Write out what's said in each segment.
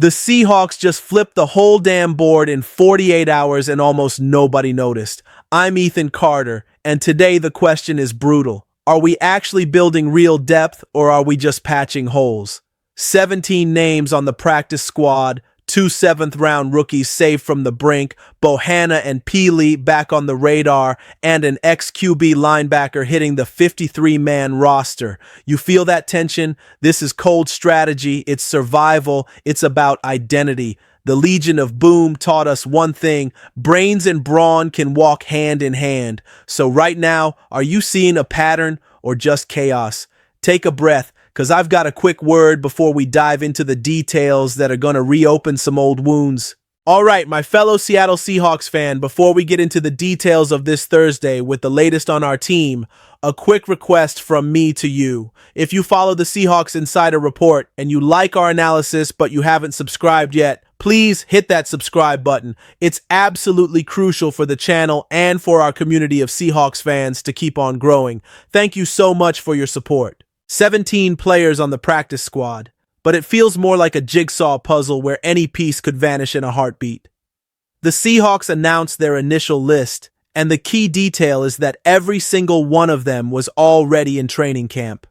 The Seahawks just flipped the whole damn board in 48 hours and almost nobody noticed. I'm Ethan Carter, and today the question is brutal. Are we actually building real depth, or are we just patching holes? 17 names on the practice squad, 2 seventh-round rookies saved from the brink, Bohanna and Peely back on the radar, and an ex-QB linebacker hitting the 53-man roster. You feel that tension? This is cold strategy, it's survival, it's about identity. The Legion of Boom taught us one thing: brains and brawn can walk hand in hand. So right now, are you seeing a pattern or just chaos? Take a breath, because I've got a quick word before we dive into the details that are going to reopen some old wounds. All right, my fellow Seattle Seahawks fan, before we get into the details of this Thursday with the latest on our team, a quick request from me to you. If you follow the Seahawks Insider Report and you like our analysis but you haven't subscribed yet, please hit that subscribe button. It's absolutely crucial for the channel and for our community of Seahawks fans to keep on growing. Thank you so much for your support. 17 players on the practice squad, but it feels more like a jigsaw puzzle where any piece could vanish in a heartbeat. The Seahawks announced their initial list, and the key detail is that every single one of them was already in training camp,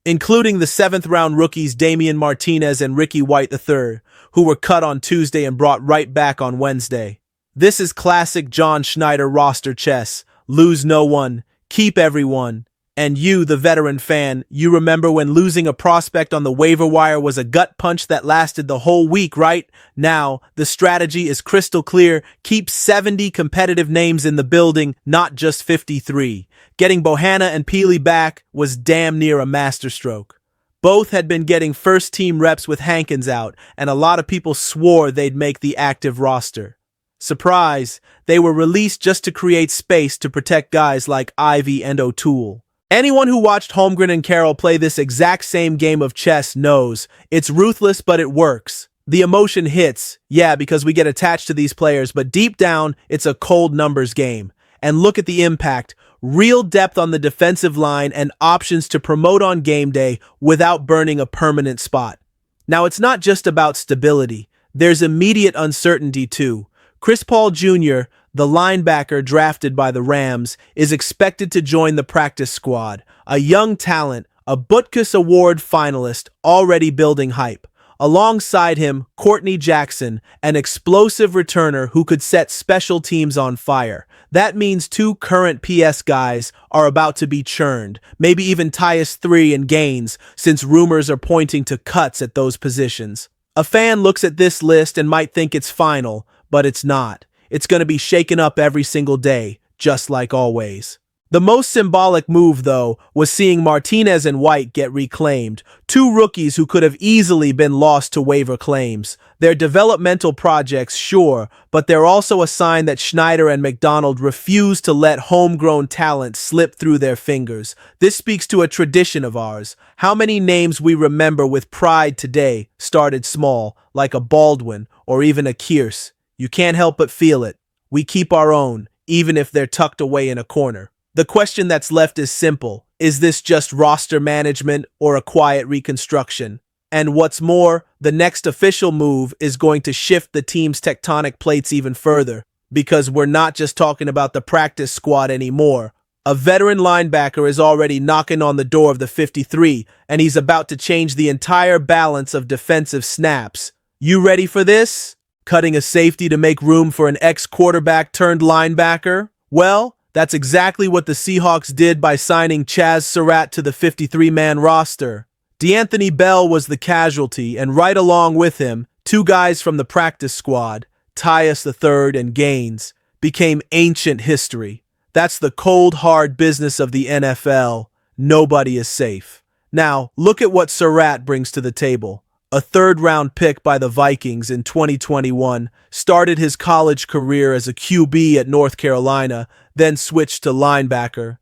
including the 7th-round rookies Damian Martinez and Ricky White III, who were cut on Tuesday and brought right back on Wednesday. This is classic John Schneider roster chess: lose no one, keep everyone. And you, the veteran fan, you remember when losing a prospect on the waiver wire was a gut punch that lasted the whole week, right? Now, the strategy is crystal clear: keep 70 competitive names in the building, not just 53. Getting Bohanna and Peely back was damn near a masterstroke. Both had been getting first-team reps with Hankins out, and a lot of people swore they'd make the active roster. Surprise, they were released just to create space to protect guys like Ivy and O'Toole. Anyone who watched Holmgren and Carroll play this exact same game of chess knows it's ruthless, but it works. The emotion hits, yeah, because we get attached to these players, but deep down, it's a cold numbers game. And look at the impact: real depth on the defensive line and options to promote on game day without burning a permanent spot. Now, it's not just about stability. There's immediate uncertainty too. Chris Paul Jr., the linebacker drafted by the Rams, is expected to join the practice squad. A young talent, a Butkus Award finalist, already building hype. Alongside him, Courtney Jackson, an explosive returner who could set special teams on fire. That means 2 current PS guys are about to be churned, maybe even Tyus 3 and Gaines, since rumors are pointing to cuts at those positions. A fan looks at this list and might think it's final, but it's not. It's going to be shaken up every single day, just like always. The most symbolic move, though, was seeing Martinez and White get reclaimed, 2 rookies who could have easily been lost to waiver claims. They're developmental projects, sure, but they're also a sign that Schneider and McDonald refuse to let homegrown talent slip through their fingers. This speaks to a tradition of ours. How many names we remember with pride today started small, like a Baldwin or even a Kearse. You can't help but feel it. We keep our own, even if they're tucked away in a corner. The question that's left is simple: is this just roster management or a quiet reconstruction? And what's more, the next official move is going to shift the team's tectonic plates even further, because we're not just talking about the practice squad anymore. A veteran linebacker is already knocking on the door of the 53, and he's about to change the entire balance of defensive snaps. You ready for this? Cutting a safety to make room for an ex-quarterback turned linebacker? Well, that's exactly what the Seahawks did by signing Chaz Surratt to the 53-man roster. D'Anthony Bell was the casualty, and right along with him, 2 guys from the practice squad, Tyus III and Gaines, became ancient history. That's the cold, hard business of the NFL. Nobody is safe. Now, look at what Surratt brings to the table. A 3rd-round pick by the Vikings in 2021, started his college career as a QB at North Carolina, then switched to linebacker.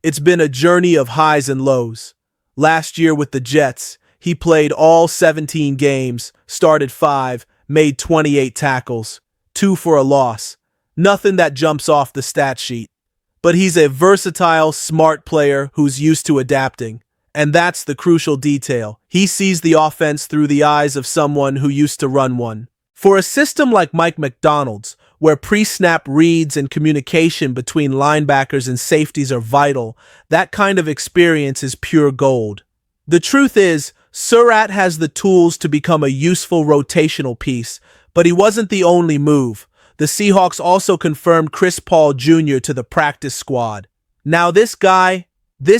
It's been a journey of highs and lows. Last year with the Jets, he played all 17 games, started 5, made 28 tackles, 2 for a loss. Nothing that jumps off the stat sheet. But he's a versatile, smart player who's used to adapting. And that's the crucial detail. He sees the offense through the eyes of someone who used to run one. For a system like Mike McDonald's, where pre-snap reads and communication between linebackers and safeties are vital, that kind of experience is pure gold. The truth is, Surratt has the tools to become a useful rotational piece, but he wasn't the only move. The Seahawks also confirmed Chris Paul Jr. to the practice squad. Now this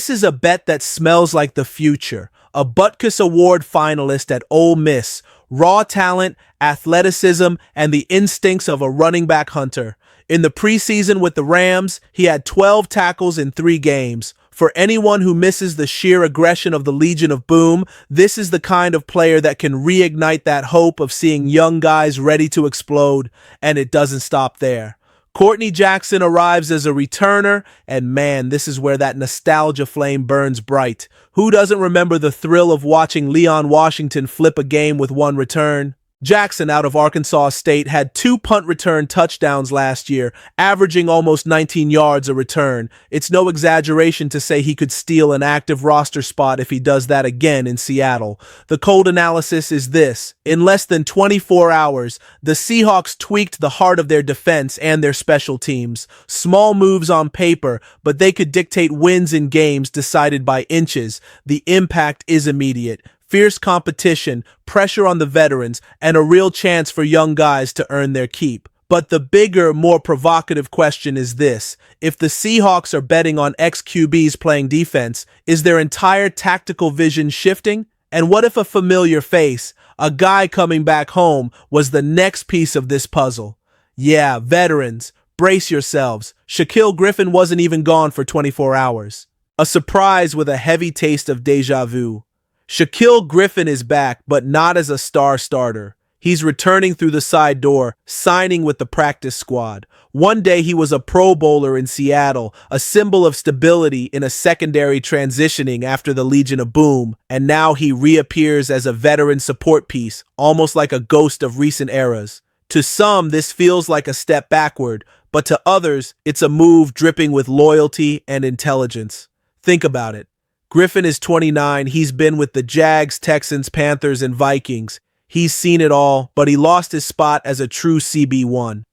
is a bet that smells like the future. A Butkus Award finalist at Ole Miss, raw talent, athleticism, and the instincts of a running back hunter. In the preseason with the Rams, he had 12 tackles in 3 games. For anyone who misses the sheer aggression of the Legion of Boom, this is the kind of player that can reignite that hope of seeing young guys ready to explode, and it doesn't stop there. Courtney Jackson arrives as a returner, and man, this is where that nostalgia flame burns bright. Who doesn't remember the thrill of watching Leon Washington flip a game with 1 return? Jackson, out of Arkansas State, had 2 punt return touchdowns last year, averaging almost 19 yards a return. It's no exaggeration to say he could steal an active roster spot if he does that again in Seattle. The cold analysis is this. In less than 24 hours, the Seahawks tweaked the heart of their defense and their special teams. Small moves on paper, but they could dictate wins in games decided by inches. The impact is immediate. Fierce competition, pressure on the veterans, and a real chance for young guys to earn their keep. But the bigger, more provocative question is this. If the Seahawks are betting on ex-QBs playing defense, is their entire tactical vision shifting? And what if a familiar face, a guy coming back home, was the next piece of this puzzle? Yeah, veterans, brace yourselves. Shaquill Griffin wasn't even gone for 24 hours. A surprise with a heavy taste of déjà vu. Shaquill Griffin is back, but not as a star starter. He's returning through the side door, signing with the practice squad. One day he was a Pro Bowler in Seattle, a symbol of stability in a secondary transitioning after the Legion of Boom, and now he reappears as a veteran support piece, almost like a ghost of recent eras. To some, this feels like a step backward, but to others, it's a move dripping with loyalty and intelligence. Think about it. Griffin is 29, he's been with the Jags, Texans, Panthers, and Vikings. He's seen it all, but he lost his spot as a true CB1.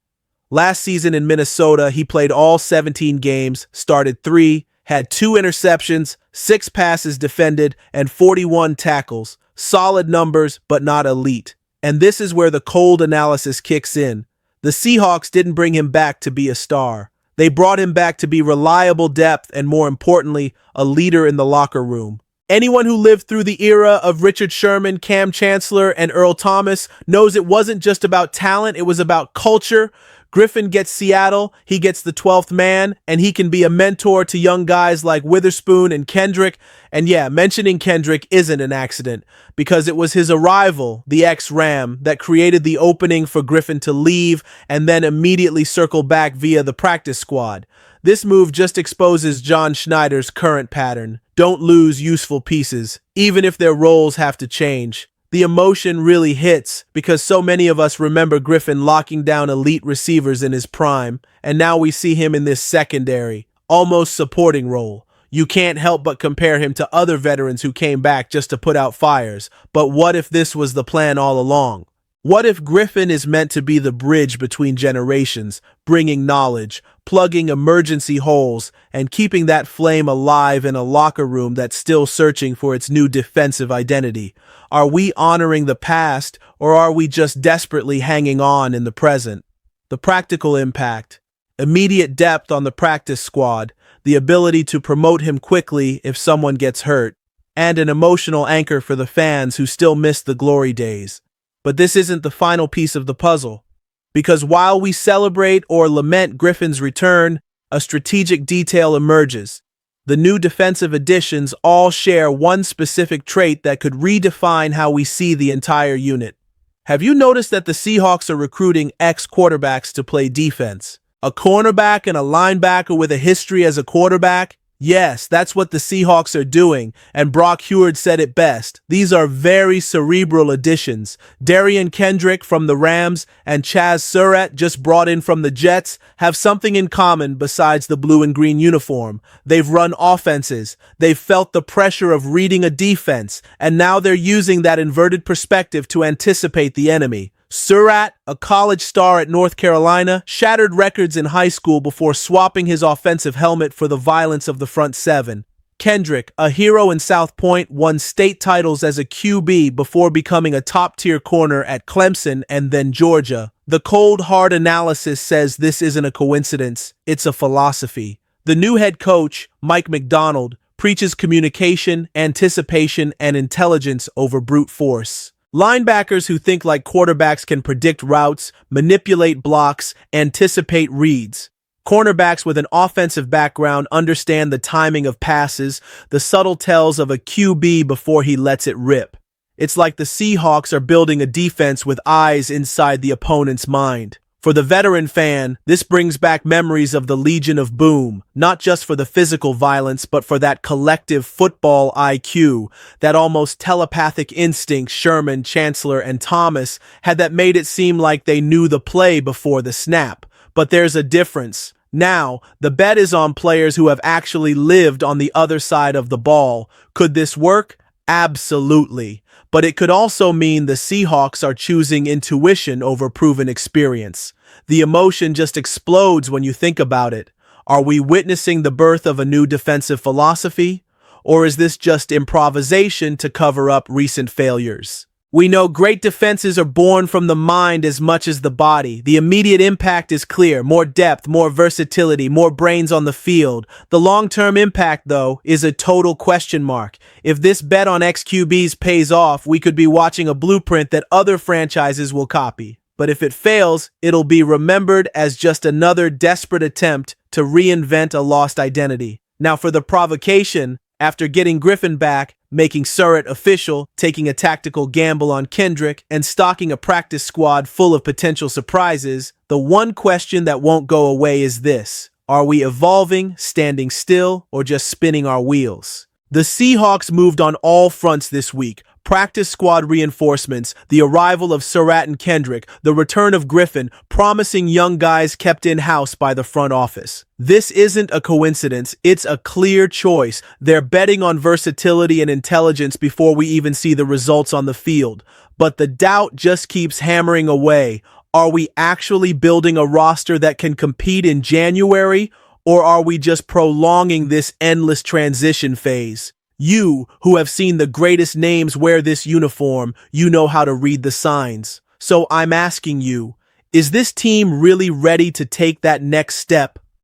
Last season in Minnesota, he played all 17 games, started 3, had 2 interceptions, 6 passes defended, and 41 tackles. Solid numbers, but not elite. And this is where the cold analysis kicks in. The Seahawks didn't bring him back to be a star. They brought him back to be reliable depth and, more importantly, a leader in the locker room. Anyone who lived through the era of Richard Sherman, Cam Chancellor, and Earl Thomas knows it wasn't just about talent, it was about culture. Griffin gets Seattle, he gets the 12th man, and he can be a mentor to young guys like Witherspoon and Kendrick. And yeah, mentioning Kendrick isn't an accident, because it was his arrival, the ex-Ram, that created the opening for Griffin to leave and then immediately circle back via the practice squad. This move just exposes John Schneider's current pattern. Don't lose useful pieces, even if their roles have to change. The emotion really hits because so many of us remember Griffin locking down elite receivers in his prime, and now we see him in this secondary, almost supporting role. You can't help but compare him to other veterans who came back just to put out fires. But what if this was the plan all along? What if Griffin is meant to be the bridge between generations, bringing knowledge, plugging emergency holes, and keeping that flame alive in a locker room that's still searching for its new defensive identity? Are we honoring the past, or are we just desperately hanging on in the present? The practical impact. Immediate depth on the practice squad, the ability to promote him quickly if someone gets hurt, and an emotional anchor for the fans who still miss the glory days. But this isn't the final piece of the puzzle, because while we celebrate or lament Griffin's return, a strategic detail emerges. The new defensive additions all share one specific trait that could redefine how we see the entire unit. Have you noticed that the Seahawks are recruiting ex-quarterbacks to play defense? A cornerback and a linebacker with a history as a quarterback? Yes, that's what the Seahawks are doing, and Brock Heward said it best. These are very cerebral additions. Darian Kendrick from the Rams and Chaz Surratt, just brought in from the Jets, have something in common besides the blue and green uniform. They've run offenses, they've felt the pressure of reading a defense, and now they're using that inverted perspective to anticipate the enemy. Surratt, a college star at North Carolina, shattered records in high school before swapping his offensive helmet for the violence of the front seven. Kendrick, a hero in South Point, won state titles as a QB before becoming a top-tier corner at Clemson and then Georgia. The cold, hard analysis says this isn't a coincidence, it's a philosophy. The new head coach, Mike Macdonald, preaches communication, anticipation, and intelligence over brute force. Linebackers who think like quarterbacks can predict routes, manipulate blocks, anticipate reads. Cornerbacks with an offensive background understand the timing of passes, the subtle tells of a QB before he lets it rip. It's like the Seahawks are building a defense with eyes inside the opponent's mind. For the veteran fan, this brings back memories of the Legion of Boom, not just for the physical violence, but for that collective football IQ, that almost telepathic instinct Sherman, Chancellor, and Thomas had that made it seem like they knew the play before the snap. But there's a difference. Now, the bet is on players who have actually lived on the other side of the ball. Could this work? Absolutely. But it could also mean the Seahawks are choosing intuition over proven experience. The emotion just explodes when you think about it. Are we witnessing the birth of a new defensive philosophy? Or is this just improvisation to cover up recent failures? We know great defenses are born from the mind as much as the body. The immediate impact is clear. More depth, more versatility, more brains on the field. The long-term impact, though, is a total question mark. If this bet on XQBs pays off, we could be watching a blueprint that other franchises will copy. But if it fails, it'll be remembered as just another desperate attempt to reinvent a lost identity. Now for the provocation, after getting Griffin back, making Surratt official, taking a tactical gamble on Kendrick, and stocking a practice squad full of potential surprises, the one question that won't go away is this: are we evolving, standing still, or just spinning our wheels? The Seahawks moved on all fronts this week. Practice squad reinforcements, the arrival of Surratt and Kendrick, the return of Griffin, promising young guys kept in-house by the front office. This isn't a coincidence, it's a clear choice. They're betting on versatility and intelligence before we even see the results on the field. But the doubt just keeps hammering away. Are we actually building a roster that can compete in January, or are we just prolonging this endless transition phase? You, who have seen the greatest names wear this uniform, you know how to read the signs. So I'm asking you, is this team really ready to take that next step?